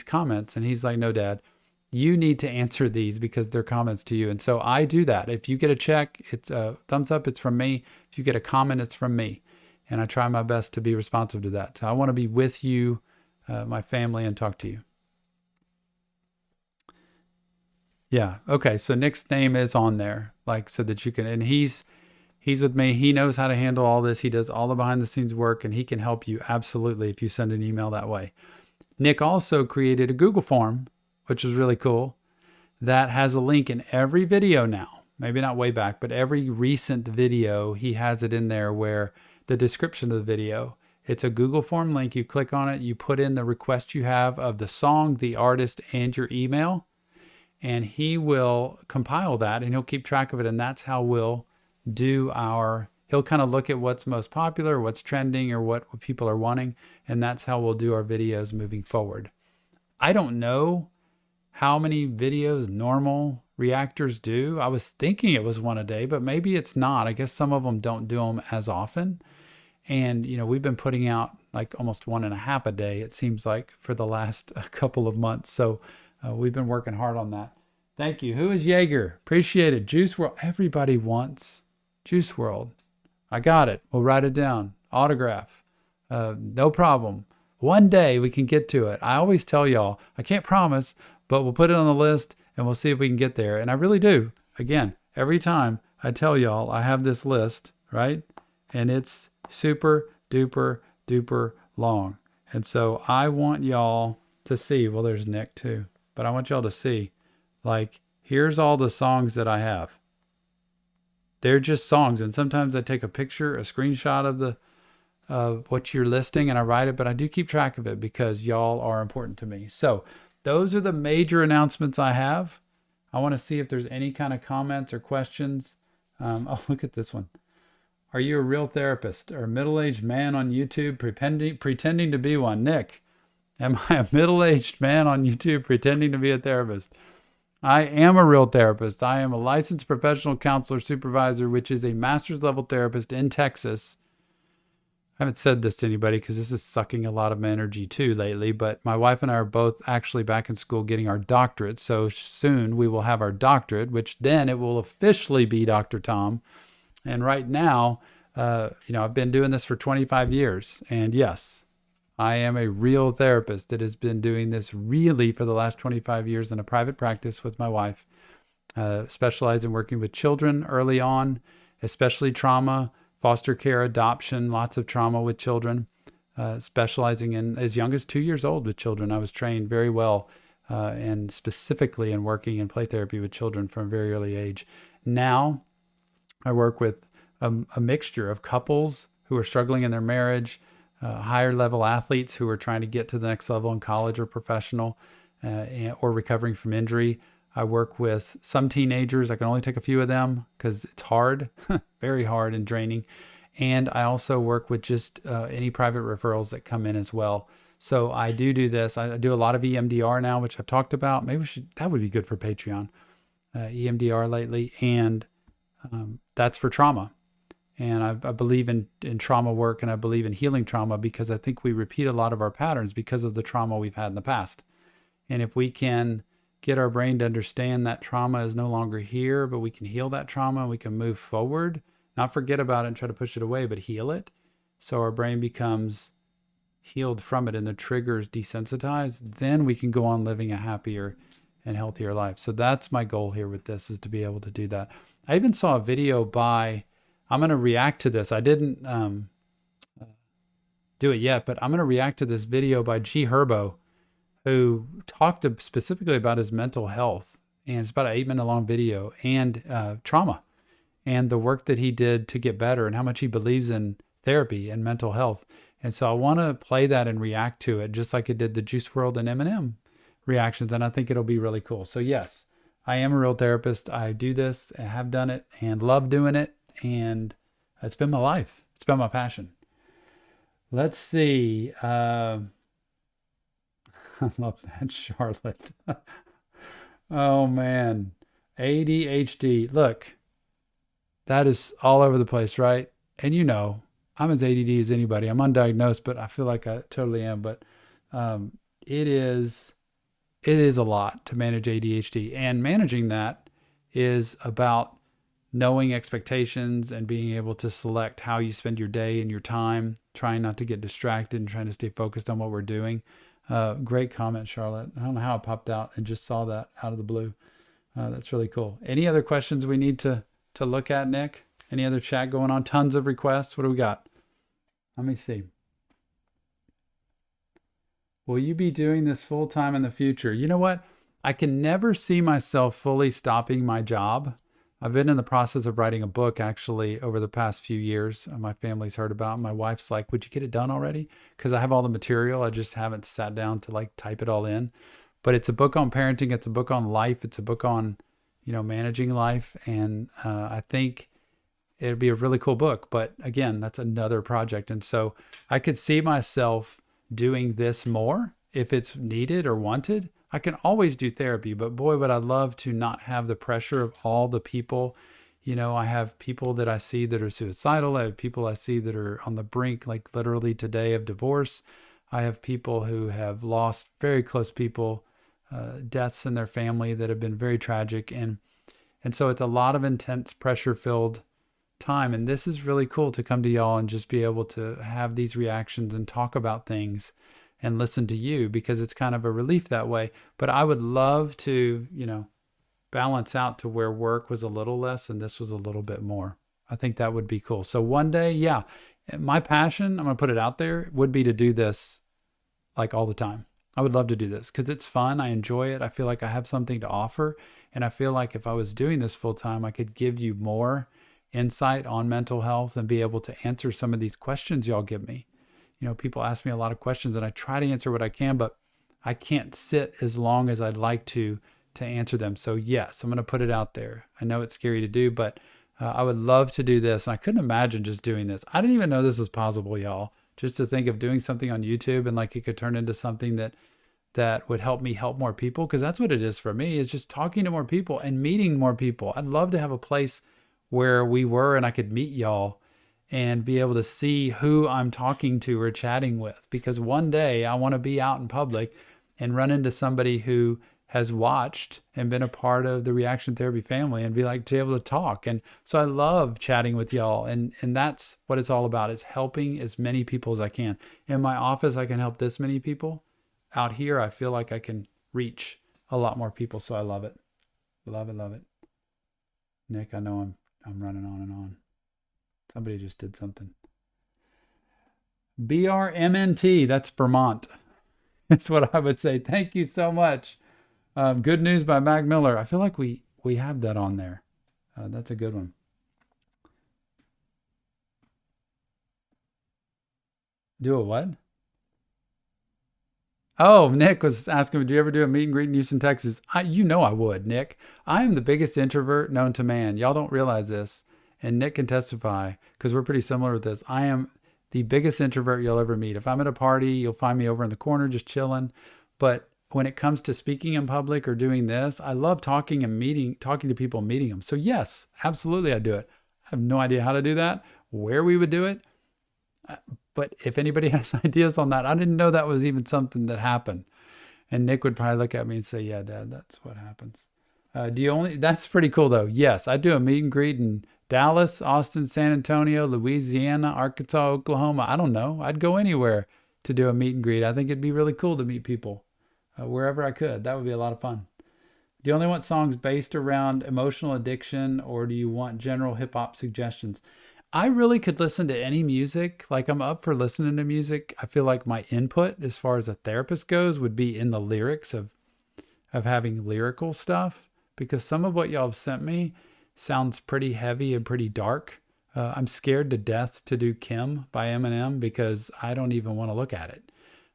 comments? And he's like, no, Dad, you need to answer these because they're comments to you. And so I do that. If you get a check, it's a thumbs up, it's from me. If you get a comment, it's from me. And I try my best to be responsive to that. So I want to be with you, my family, and talk to you. Yeah. Okay. So Nick's name is on there, like, so that you can, and he's with me. He knows how to handle all this. He does all the behind the scenes work, and he can help you absolutely if you send an email that way. Nick also created a Google form, which is really cool, that has a link in every video now. Maybe not way back, but every recent video, he has it in there where the description of the video, it's a Google form link. You click on it, you put in the request you have of the song, the artist, and your email, and he will compile that and he'll keep track of it. And that's how we'll do he'll kind of look at what's most popular, what's trending, or what people are wanting. And that's how we'll do our videos moving forward. I don't know how many videos normal reactors do. I was thinking it was one a day, but maybe it's not. I guess some of them don't do them as often. And, we've been putting out like almost 1.5 a day, it seems like, for the last couple of months. So we've been working hard on that. Thank you. Who is Jaeger? Appreciate it. Juice WRLD. Everybody wants Juice WRLD. I got it. We'll write it down. Autograph. No problem. One day we can get to it. I always tell y'all, I can't promise, but we'll put it on the list and we'll see if we can get there. And I really do. Again, every time I tell y'all I have this list, right? And it's super duper duper long. And so I want y'all to see, well, there's Nick too, but I want y'all to see, like, here's all the songs that I have. They're just songs. And sometimes I take a picture, a screenshot of what you're listing, and I write it, but I do keep track of it because y'all are important to me. So those are the major announcements I have. I want to see if there's any kind of comments or questions. Oh, look at this one. Are you a real therapist or a middle-aged man on YouTube pretending to be one? Nick, am I a middle-aged man on YouTube pretending to be a therapist? I am a real therapist. I am a licensed professional counselor supervisor, which is a master's level therapist in Texas. I haven't said this to anybody because this is sucking a lot of my energy too lately, but my wife and I are both actually back in school getting our doctorate. So soon we will have our doctorate, which then it will officially be Dr. Tom. And right now, I've been doing this for 25 years. And yes, I am a real therapist that has been doing this really for the last 25 years in a private practice with my wife, specialize in working with children early on, especially trauma, foster care, adoption, lots of trauma with children, specializing in as young as 2 years old with children. I was trained very well and specifically in working in play therapy with children from a very early age. Now I work with a mixture of couples who are struggling in their marriage, higher level athletes who are trying to get to the next level in college or professional or recovering from injury. I work with some teenagers. I can only take a few of them because it's hard, very hard and draining. And I also work with just any private referrals that come in as well. So I do this. I do a lot of EMDR now, which I've talked about. Maybe that would be good for Patreon, EMDR lately. And that's for trauma. And I believe in trauma work, and I believe in healing trauma because I think we repeat a lot of our patterns because of the trauma we've had in the past. And if we can get our brain to understand that trauma is no longer here, but we can heal that trauma and we can move forward, not forget about it and try to push it away, but heal it. So our brain becomes healed from it and the triggers desensitized, then we can go on living a happier and healthier life. So that's my goal here with this, is to be able to do that. I even saw a video by, I'm going to react to this. I didn't do it yet, but I'm going to react to this video by G Herbo, who talked specifically about his mental health. And it's about an 8-minute long video, and trauma and the work that he did to get better and how much he believes in therapy and mental health. And so I want to play that and react to it, just like it did the Juice WRLD and Eminem reactions. And I think it'll be really cool. So yes, I am a real therapist. I do this, I have done it, and love doing it. And it's been my life. It's been my passion. Let's see. I love that, Charlotte. Oh man. ADHD. Look, that is all over the place, right? And you know, I'm as ADD as anybody. I'm undiagnosed, but I feel like I totally am. But it is a lot to manage ADHD. And managing that is about knowing expectations and being able to select how you spend your day and your time, trying not to get distracted and trying to stay focused on what we're doing. Great comment, Charlotte. I don't know how it popped out and just saw that out of the blue. That's really cool. Any other questions we need to look at, Nick? Any other chat going on? Tons of requests. What do we got? Let me see. Will you be doing this full time in the future? You know what? I can never see myself fully stopping my job. I've been in the process of writing a book actually over the past few years. My family's heard about it. My wife's like, would you get it done already? Because I have all the material. I just haven't sat down to like type it all in. But it's a book on parenting. It's a book on life. It's a book on, managing life. And I think it'd be a really cool book. But again, that's another project. And so I could see myself doing this more if it's needed or wanted. I can always do therapy, but boy, would I love to not have the pressure of all the people. I have people that I see that are suicidal. I have people I see that are on the brink, like literally today, of divorce. I have people who have lost very close people, deaths in their family that have been very tragic. And so it's a lot of intense pressure-filled time. And this is really cool to come to y'all and just be able to have these reactions and talk about things and listen to you, because it's kind of a relief that way. But I would love to, balance out to where work was a little less and this was a little bit more. I think that would be cool. So one day, yeah, my passion, I'm going to put it out there, would be to do this like all the time. I would love to do this because it's fun. I enjoy it. I feel like I have something to offer. And I feel like if I was doing this full time, I could give you more insight on mental health and be able to answer some of these questions y'all give me. People ask me a lot of questions and I try to answer what I can, but I can't sit as long as I'd like to answer them. So yes, I'm going to put it out there. I know it's scary to do, but I would love to do this. And I couldn't imagine just doing this. I didn't even know this was possible, y'all. Just to think of doing something on YouTube and like it could turn into something that would help me help more people. Because that's what it is for me, is just talking to more people and meeting more people. I'd love to have a place where we were and I could meet y'all and be able to see who I'm talking to or chatting with. Because one day I want to be out in public and run into somebody who has watched and been a part of the Reaction Therapy family and be like to be able to talk. And so I love chatting with y'all. And that's what it's all about, is helping as many people as I can. In my office, I can help this many people. Out here, I feel like I can reach a lot more people. So I love it. Love it, love it. Nick, I know I'm running on and on. Somebody just did something. BRMNT, that's Vermont. That's what I would say. Thank you so much. Good News by Mac Miller. I feel like we have that on there. That's a good one. Do a what? Oh, Nick was asking, would you ever do a meet and greet in Houston, Texas? I would, Nick. I am the biggest introvert known to man. Y'all don't realize this. And Nick can testify because we're pretty similar with this. I am the biggest introvert you'll ever meet. If I'm at a party, you'll find me over in the corner just chilling. But when it comes to speaking in public or doing this, I love talking to people and meeting them. So yes, absolutely I do it. I have no idea how to do that, where we would do it. But if anybody has ideas on that, I didn't know that was even something that happened. And Nick would probably look at me and say, "Yeah, Dad, that's what happens." That's pretty cool though. Yes, I do a meet and greet in Dallas, Austin, San Antonio, Louisiana, Arkansas, Oklahoma. I don't know. I'd go anywhere to do a meet and greet. I think it'd be really cool to meet people wherever I could. That would be a lot of fun. Do you only want songs based around emotional addiction, or do you want general hip hop suggestions? I really could listen to any music. Like, I'm up for listening to music. I feel like my input as far as a therapist goes would be in the lyrics of having lyrical stuff, because some of what y'all have sent me sounds pretty heavy and pretty dark. I'm scared to death to do Kim by Eminem because I don't even want to look at it.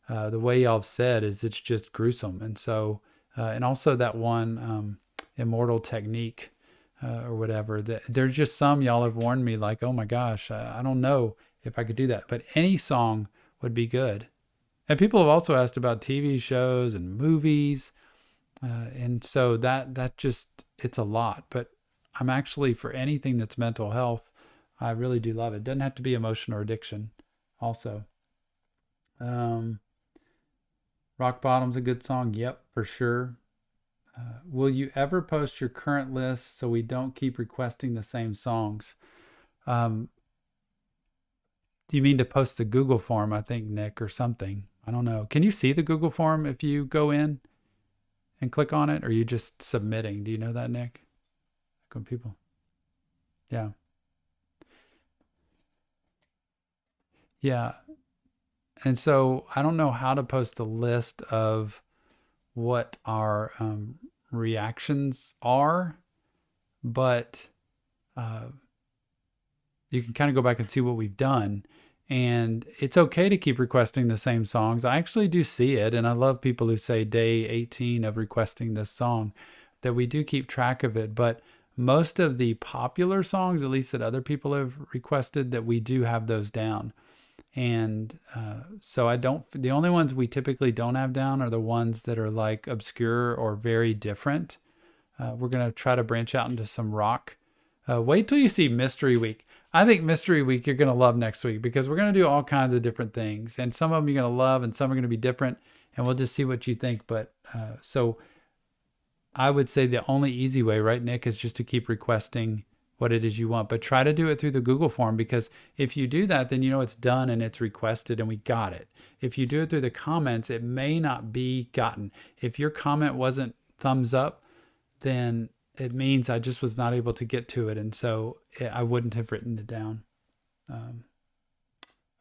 The way y'all have said is it's just gruesome. And so, and also that one Immortal Technique or whatever, that there's just some y'all have warned me like, oh my gosh, I don't know if I could do that. But any song would be good. And people have also asked about TV shows and movies. And so that just, it's a lot. But I'm actually, for anything that's mental health, I really do love it. Doesn't have to be emotion or addiction also. Rock Bottom's a good song. Yep, for sure. Will you ever post your current list so we don't keep requesting the same songs? Um, do you mean to post the Google form, I think, Nick, or something? I don't know. Can you see the Google form if you go in and click on it, or are you just submitting? Do you know that, Nick? Like when people, yeah. Yeah. And so I don't know how to post a list of what our reactions are, but you can kind of go back and see what we've done. And it's okay to keep requesting the same songs. I actually do see it, and I love people who say day 18 of requesting this song, that we do keep track of it. But most of the popular songs, at least that other people have requested, that we do have those down. And so the only ones we typically don't have down are the ones that are like obscure or very different. We're going to try to branch out into some rock. Wait till you see Mystery Week. I think Mystery Week you're going to love next week, because we're going to do all kinds of different things. And some of them you're going to love and some are going to be different. And we'll just see what you think. But so I would say the only easy way, right, Nick, is just to keep requesting what it is you want. But try to do it through the Google form, because if you do that, then you know it's done and it's requested and we got it. If you do it through the comments, it may not be gotten. If your comment wasn't thumbs up, then it means I just was not able to get to it. And so I wouldn't have written it down.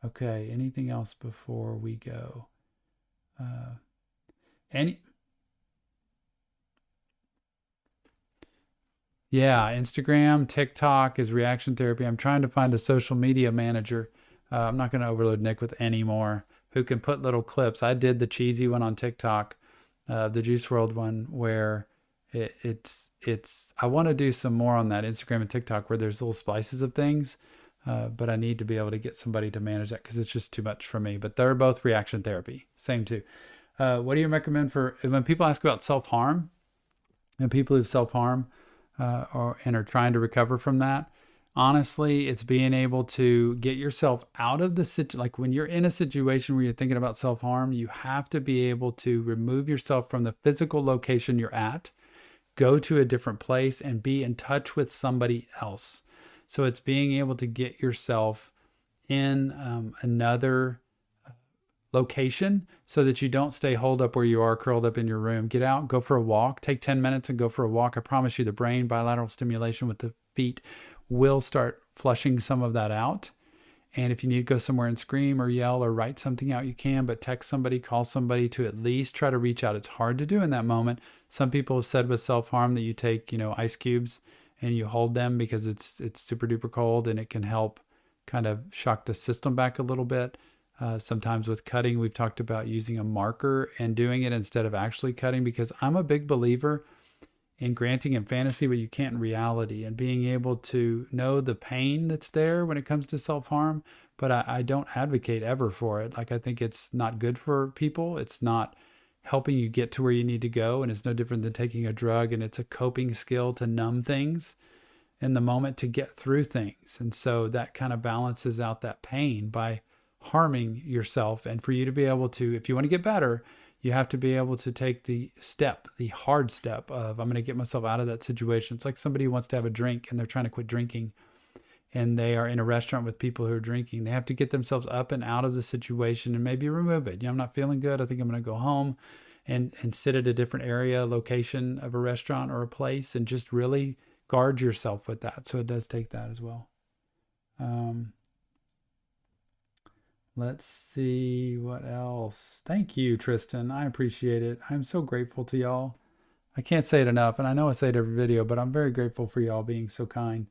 Okay. Anything else before we go? Yeah, Instagram, TikTok is reaction therapy. I'm trying to find a social media manager. I'm not going to overload Nick with any more, who can put little clips. I did the cheesy one on TikTok, the Juice World one, where I want to do some more on that Instagram and TikTok where there's little splices of things, but I need to be able to get somebody to manage that because it's just too much for me. But they're both reaction therapy, same too. What do you recommend for when people ask about self-harm and people who self-harm and are trying to recover from that? Honestly, it's being able to get yourself out of the situation. Like when you're in a situation where you're thinking about self-harm, you have to be able to remove yourself from the physical location you're at, go to a different place, and be in touch with somebody else. So it's being able to get yourself in another location so that you don't stay holed up where you are, curled up in your room. Get out, go for a walk, take 10 minutes and go for a walk. I promise you the brain, bilateral stimulation with the feet, will start flushing some of that out. And if you need to go somewhere and scream or yell or write something out, you can, but text somebody, call somebody to at least try to reach out. It's hard to do in that moment. Some people have said with self-harm that you take, ice cubes and you hold them because it's super duper cold and it can help kind of shock the system back a little bit. Sometimes with cutting, we've talked about using a marker and doing it instead of actually cutting, because I'm a big believer in granting in fantasy what you can't in reality, and being able to know the pain that's there when it comes to self-harm. But I don't advocate ever for it. Like, I think it's not good for people. It's not helping you get to where you need to go. And it's no different than taking a drug, and it's a coping skill to numb things in the moment to get through things. And so that kind of balances out that pain by harming yourself. And for you to be able to, if you want to get better, You have to be able to take the hard step of, I'm going to get myself out of that situation. It's like somebody who wants to have a drink and they're trying to quit drinking, and they are in a restaurant with people who are drinking. They have to get themselves up and out of the situation and maybe remove it. I'm not feeling good. I think I'm going to go home and sit at a different area, location of a restaurant or a place, and just really guard yourself with that. So it does take that as well. Let's see what else. Thank you, Tristan. I appreciate it. I'm so grateful to y'all. I can't say it enough, and I know I say it every video, but I'm very grateful for y'all being so kind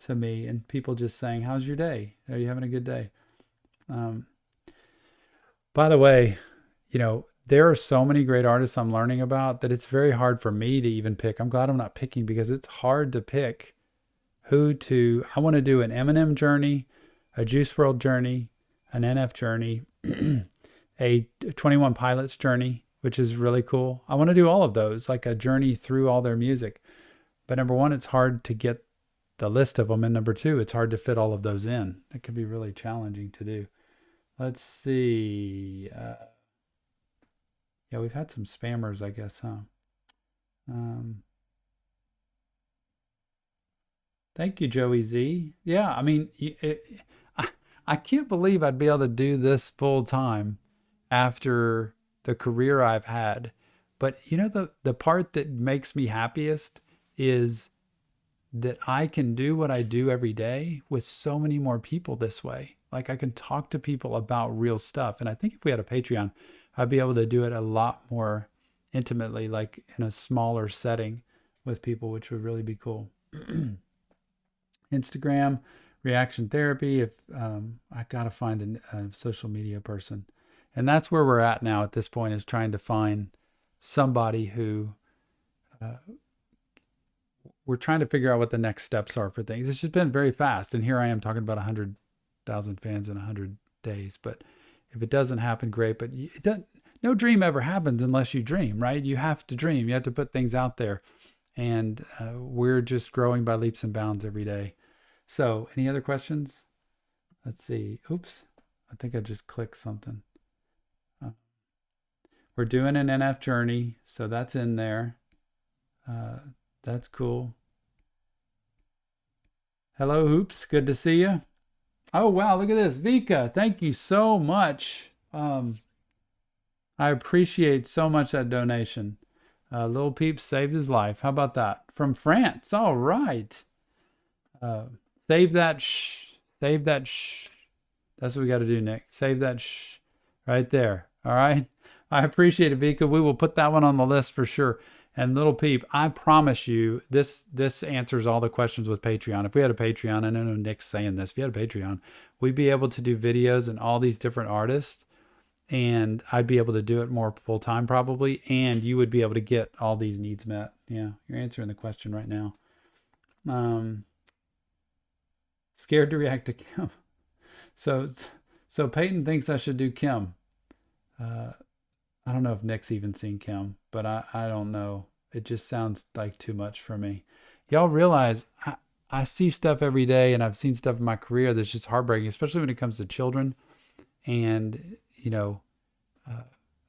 to me and people just saying, how's your day? Are you having a good day? By the way, there are so many great artists I'm learning about that it's very hard for me to even pick. I'm glad I'm not picking, because it's hard to pick I want to do an Eminem journey, a Juice WRLD journey, an NF journey, a 21 Pilots journey, which is really cool. I want to do all of those, like a journey through all their music. But number one, it's hard to get the list of them. And number two, it's hard to fit all of those in. It can be really challenging to do. Let's see. Yeah, we've had some spammers, I guess, huh? Thank you, Joey Z. Yeah, I mean, I can't believe I'd be able to do this full time after the career I've had. But the part that makes me happiest is that I can do what I do every day with so many more people this way. Like, I can talk to people about real stuff. And I think if we had a Patreon, I'd be able to do it a lot more intimately, like in a smaller setting with people, which would really be cool. Instagram, reaction therapy. If I got to find a social media person. And that's where we're at now at this point, is trying to find somebody who we're trying to figure out what the next steps are for things. It's just been very fast. And here I am talking about 100,000 fans in 100 days. But if it doesn't happen, great. But no dream ever happens unless you dream, right? You have to dream. You have to put things out there. And we're just growing by leaps and bounds every day. So any other questions? Let's see. Oops. I think I just clicked something. We're doing an NF journey. So that's in there. That's cool. Hello, Hoops. Good to see you. Oh, wow. Look at this. Vika, thank you so much. I appreciate so much that donation. Lil Peep saved his life. How about that? From France. All right. Save that shh. Save that shh. That's what we got to do, Nick. Save that shh right there. All right. I appreciate it, Vika. We will put that one on the list for sure. And Little Peep, I promise you, this answers all the questions with Patreon. If we had a Patreon, I know Nick's saying this, if you had a Patreon, we'd be able to do videos and all these different artists, and I'd be able to do it more full time probably, and you would be able to get all these needs met. Yeah, you're answering the question right now. Scared to react to Kim. So Peyton thinks I should do Kim. I don't know if Nick's even seen Kim, but I don't know. It just sounds like too much for me. Y'all realize I see stuff every day, and I've seen stuff in my career that's just heartbreaking, especially when it comes to children. And, I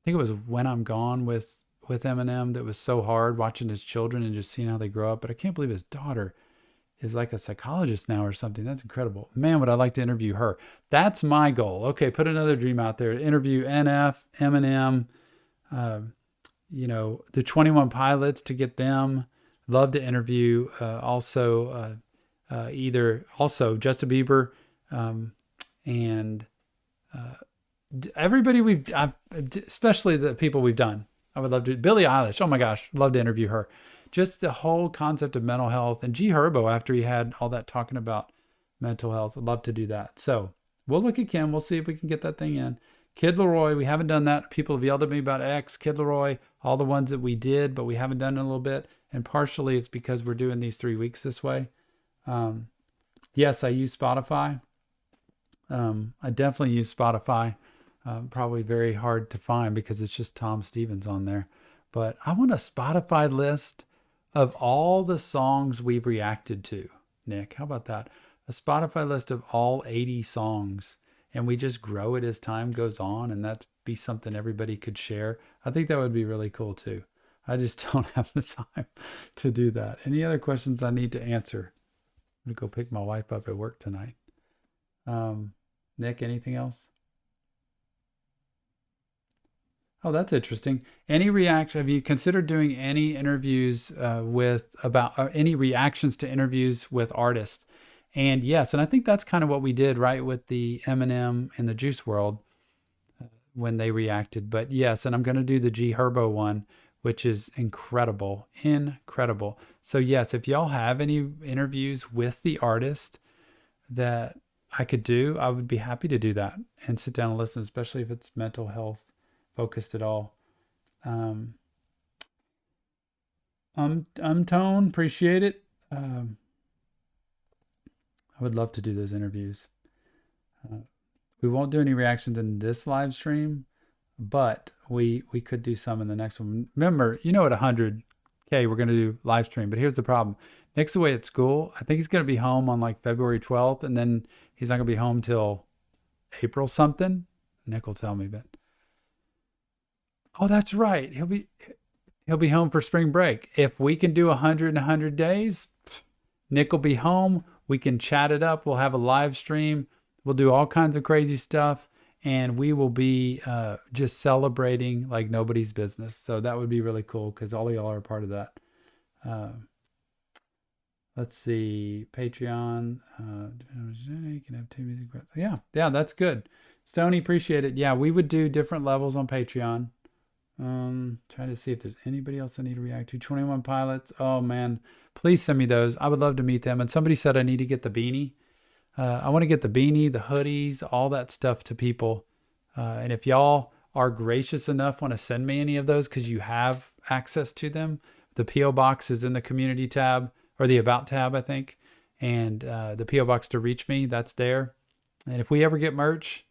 think it was When I'm Gone with Eminem that was so hard, watching his children and just seeing how they grow up. But I can't believe his daughter is like a psychologist now or something. That's incredible. Man, would I like to interview her. That's my goal. Okay, put another dream out there. Interview NF, Eminem, the 21 Pilots, to get them. Love to interview also Justin Bieber and everybody especially the people we've done. I would love to. Billie Eilish. Oh my gosh, love to interview her. Just the whole concept of mental health, and G Herbo, after he had all that talking about mental health, I'd love to do that. So we'll look at Kim. We'll see if we can get that thing in. Kid Laroi, we haven't done that. People have yelled at me about X, Kid Laroi, all the ones that we did, but we haven't done it in a little bit. And partially it's because we're doing these 3 weeks this way. Yes, I use Spotify. I definitely use Spotify. Probably very hard to find because it's just Tom Stevens on there. But I want a Spotify list of all the songs we've reacted to. Nick, how about that? A Spotify list of all 80 songs. And we just grow it as time goes on. And that's be something everybody could share, I think that would be really cool too. I just don't have the time to do that. Any other questions I need to answer? I'm going to go pick my wife up at work tonight. Nick, anything else? Oh, that's interesting. Any reaction? Have you considered doing any interviews any reactions to interviews with artists? And yes, and I think that's kind of what we did, right, with the Eminem and the Juice WRLD when they reacted. But yes, and I'm going to do the G Herbo one, which is incredible, incredible. So yes, if y'all have any interviews with the artist that I could do, I would be happy to do that and sit down and listen, especially if it's mental health focused at all. Tone, appreciate it. I would love to do those interviews. We won't do any reactions in this live stream, but we could do some in the next one. Remember, at 100K, we're going to do live stream, but here's the problem. Nick's away at school. I think he's going to be home on like February 12th, and then he's not going to be home till April something. Nick will tell me, but oh, that's right. He'll be home for spring break. If we can do 100 in 100 days, Nick will be home. We can chat it up. We'll have a live stream. We'll do all kinds of crazy stuff, and we will be just celebrating like nobody's business. So that would be really cool because all of y'all are a part of that. Let's see, Patreon. You can have 2 music. Yeah, that's good. Stoney, appreciate it. Yeah, we would do different levels on Patreon. Trying to see if there's anybody else I need to react to. 21 Pilots. Oh man, please send me those. I would love to meet them. And somebody said I need to get the beanie. I want to get the beanie, the hoodies, all that stuff to people. And if y'all are gracious enough, want to send me any of those because you have access to them, the P.O. box is in the community tab or the about tab, I think. And the P.O. box to reach me, that's there. And if we ever get merch,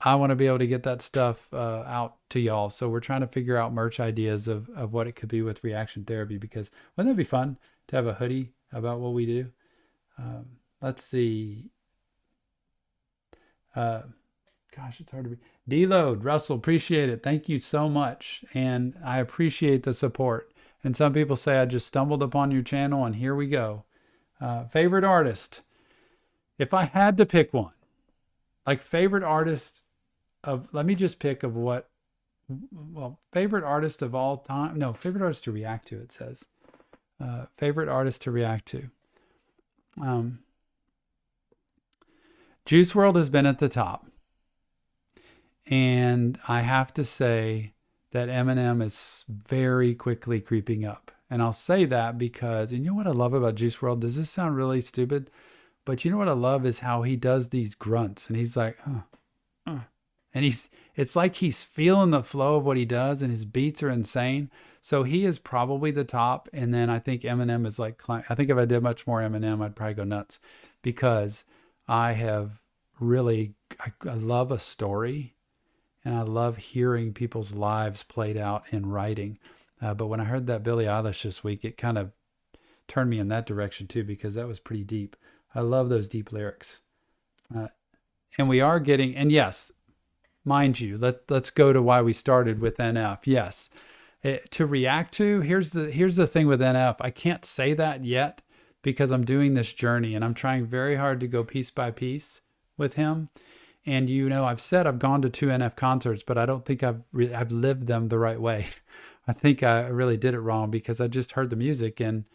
I want to be able to get that stuff out to y'all. So we're trying to figure out merch ideas of what it could be with reaction therapy, because wouldn't that be fun to have a hoodie about what we do? Let's see. Gosh, it's hard to be. Deload, Russell, appreciate it. Thank you so much. And I appreciate the support. And some people say I just stumbled upon your channel and here we go. Favorite artist. If I had to pick one, like favorite artist let me just pick of what, well, favorite artist of all time. No, favorite artist to react to, it says. Favorite artist to react to. Juice WRLD has been at the top. And I have to say that Eminem is very quickly creeping up. And I'll say that because, and you know what I love about Juice WRLD? Does this sound really stupid? But you know what I love is how he does these grunts. And he's like, and it's like he's feeling the flow of what he does, and his beats are insane. So he is probably the top. And then I think Eminem is like, I think if I did much more Eminem, I'd probably go nuts, because I love a story, and I love hearing people's lives played out in writing. But when I heard that Billie Eilish this week, it kind of turned me in that direction too, because that was pretty deep. I love those deep lyrics. And we are getting, and yes, mind you, let's go to why we started with NF. Yes. To react to, here's the thing with NF. I can't say that yet because I'm doing this journey and I'm trying very hard to go piece by piece with him. And I've said I've gone to 2 NF concerts, but I don't think I've lived them the right way. I think I really did it wrong because I just heard the music and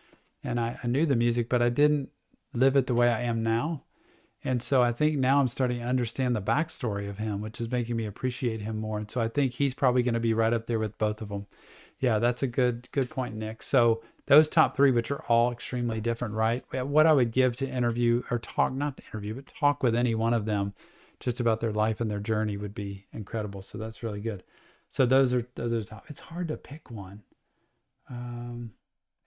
I knew the music, but I didn't live it the way I am now. And so I think now I'm starting to understand the backstory of him, which is making me appreciate him more. And so I think he's probably going to be right up there with both of them. Yeah, that's a good point, Nick. So those top 3, which are all extremely different, right? What I would give to interview or talk, not to interview, but talk with any one of them just about their life and their journey would be incredible. So that's really good. So those are the top. It's hard to pick one.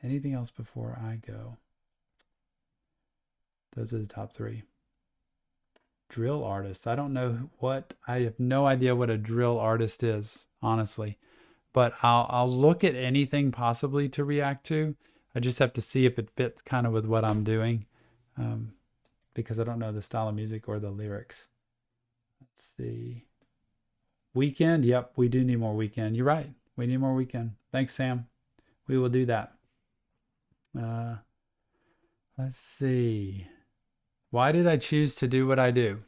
Anything else before I go? Those are the top 3. Drill artist. I have no idea what a drill artist is, honestly. But I'll look at anything possibly to react to. I just have to see if it fits kind of with what I'm doing, because I don't know the style of music or the lyrics. Let's see. Weekend. Yep, we do need more weekend. You're right. We need more weekend. Thanks, Sam. We will do that. Let's see. Why did I choose to do what I do?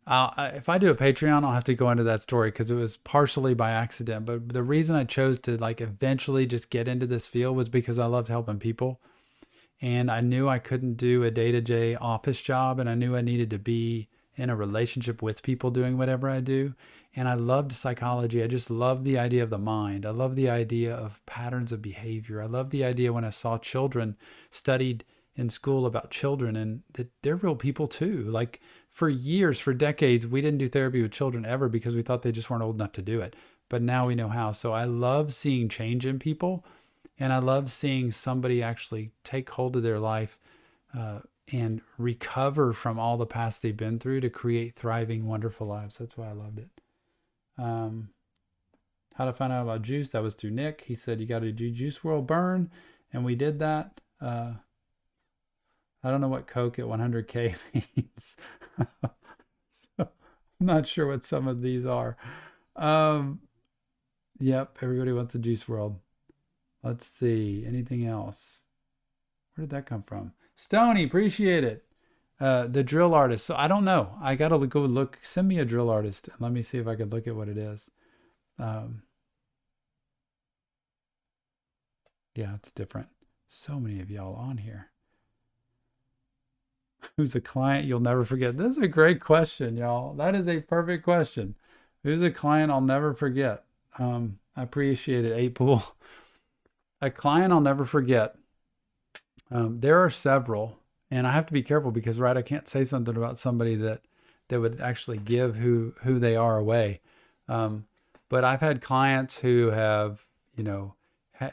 If I do a Patreon, I'll have to go into that story because it was partially by accident. But the reason I chose to like eventually just get into this field was because I loved helping people. And I knew I couldn't do a day-to-day office job, and I knew I needed to be in a relationship with people doing whatever I do. And I loved psychology. I just loved the idea of the mind. I love the idea of patterns of behavior. I love the idea when I saw children studied in school about children and that they're real people too. Like for years, for decades, we didn't do therapy with children ever because we thought they just weren't old enough to do it. But now we know how. So I love seeing change in people. And I love seeing somebody actually take hold of their life and recover from all the past they've been through to create thriving, wonderful lives. That's why I loved it. How to find out about juice? That was through Nick. He said you got to do Juice World Burn, and we did that. I don't know what Coke at 100K means. So I'm not sure what some of these are. Yep, everybody wants a Juice World. Let's see. Anything else? Where did that come from? Stony, appreciate it. The drill artist. So I don't know. I got to go look. Send me a drill artist. And let me see if I could look at what it is. Yeah, it's different. So many of y'all on here. Who's a client you'll never forget? This is a great question, y'all. That is a perfect question. Who's a client I'll never forget? I appreciate it, 8Pool. A client I'll never forget. There are several, and I have to be careful because, right, I can't say something about somebody that would actually give who they are away. But I've had clients who have,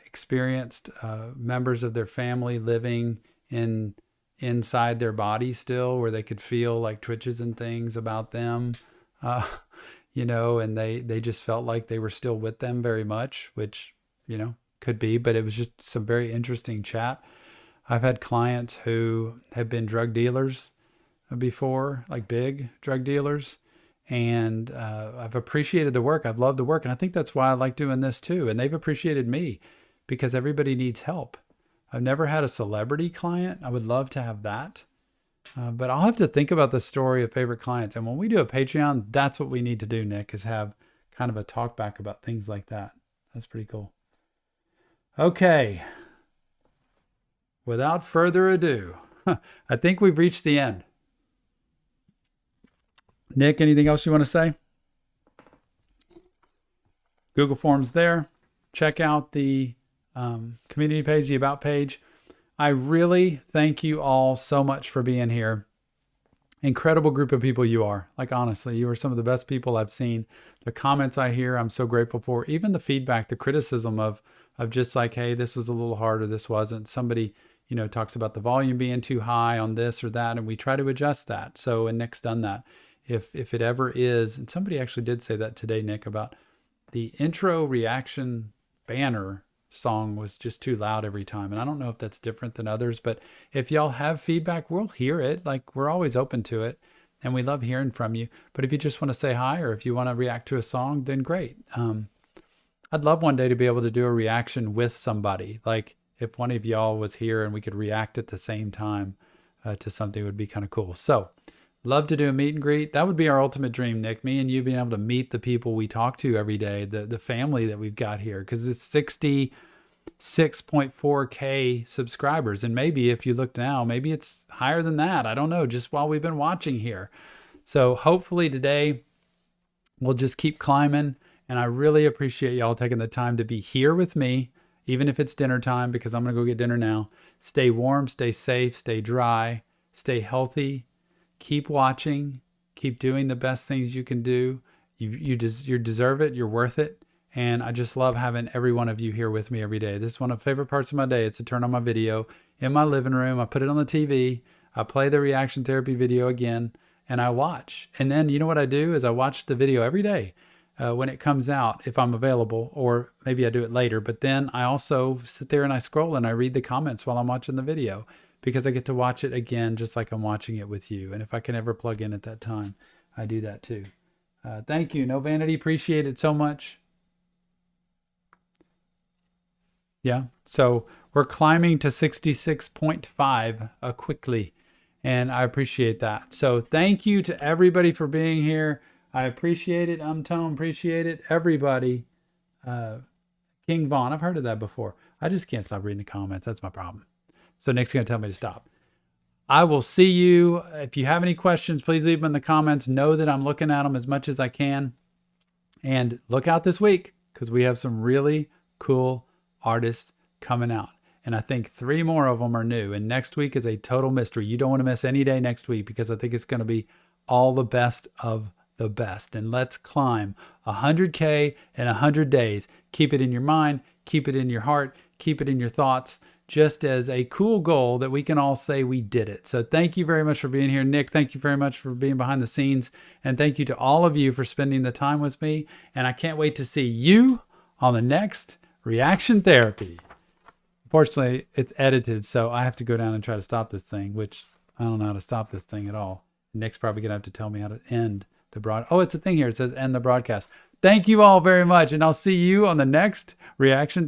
experienced members of their family living inside their body still, where they could feel like twitches and things about them, and they just felt like they were still with them very much, which, could be, but it was just some very interesting chat. I've had clients who have been drug dealers before, like big drug dealers, and I've appreciated the work. I've loved the work, and I think that's why I like doing this too. And they've appreciated me because everybody needs help. I've never had a celebrity client. I would love to have that, but I'll have to think about the story of favorite clients. And when we do a Patreon, that's what we need to do, Nick, is have kind of a talk back about things like that. That's pretty cool. Okay. Without further ado, I think we've reached the end. Nick, anything else you want to say? Google Forms there. Check out the community page, the About page. I really thank you all so much for being here. Incredible group of people you are. Like, honestly, you are some of the best people I've seen. The comments I hear, I'm so grateful for. Even the feedback, the criticism of just like, hey, this was a little hard or this wasn't. Somebody, talks about the volume being too high on this or that, and we try to adjust that. So, and Nick's done that. If it ever is, and somebody actually did say that today, Nick, about the intro reaction banner song was just too loud every time. And I don't know if that's different than others, but if y'all have feedback, we'll hear it. Like, we're always open to it, and we love hearing from you. But if you just want to say hi, or if you want to react to a song, then great. I'd love one day to be able to do a reaction with somebody. Like, if one of y'all was here and we could react at the same time to something, would be kind of cool. So love to do a meet and greet. That would be our ultimate dream, Nick. Me and you being able to meet the people we talk to every day, the family that we've got here, because it's 66.4K subscribers. And maybe if you look now, maybe it's higher than that. I don't know, just while we've been watching here. So hopefully today we'll just keep climbing. And I really appreciate y'all taking the time to be here with me, even if it's dinner time, because I'm going to go get dinner now. Stay warm, stay safe, stay dry, stay healthy. Keep watching, keep doing the best things you can do. You deserve it. You're worth it. And I just love having every one of you here with me every day. This is one of the favorite parts of my day. It's to turn on my video in my living room. I put it on the TV. I play the reaction therapy video again, and I watch. And then you know what I do is I watch the video every day when it comes out, if I'm available, or maybe I do it later. But then I also sit there and I scroll and I read the comments while I'm watching the video, because I get to watch it again just like I'm watching it with you. And if I can ever plug in at that time, I do that too. Thank you. No Vanity. Appreciate it so much. Yeah. So we're climbing to 66.5 quickly. And I appreciate that. So thank you to everybody for being here. I appreciate it. Tone, appreciate it. Everybody. King Vaughn, I've heard of that before. I just can't stop reading the comments. That's my problem. So Nick's going to tell me to stop. I will see you. If you have any questions, please leave them in the comments. Know that I'm looking at them as much as I can. And look out this week because we have some really cool artists coming out. And I think 3 more of them are new. And next week is a total mystery. You don't want to miss any day next week because I think it's going to be all the best of the best. And let's climb 100K in 100 days. Keep it in your mind, keep it in your heart, keep it in your thoughts, just as a cool goal that we can all say we did it. So thank you very much for being here. Nick, thank you very much for being behind the scenes. And thank you to all of you for spending the time with me. And I can't wait to see you on the next Reaction Therapy. Unfortunately, it's edited, so I have to go down and try to stop this thing, which I don't know how to stop this thing at all. Nick's probably going to have to tell me how to end the Oh, it's a thing here. It says end the broadcast. Thank you all very much, and I'll see you on the next Reaction Therapy.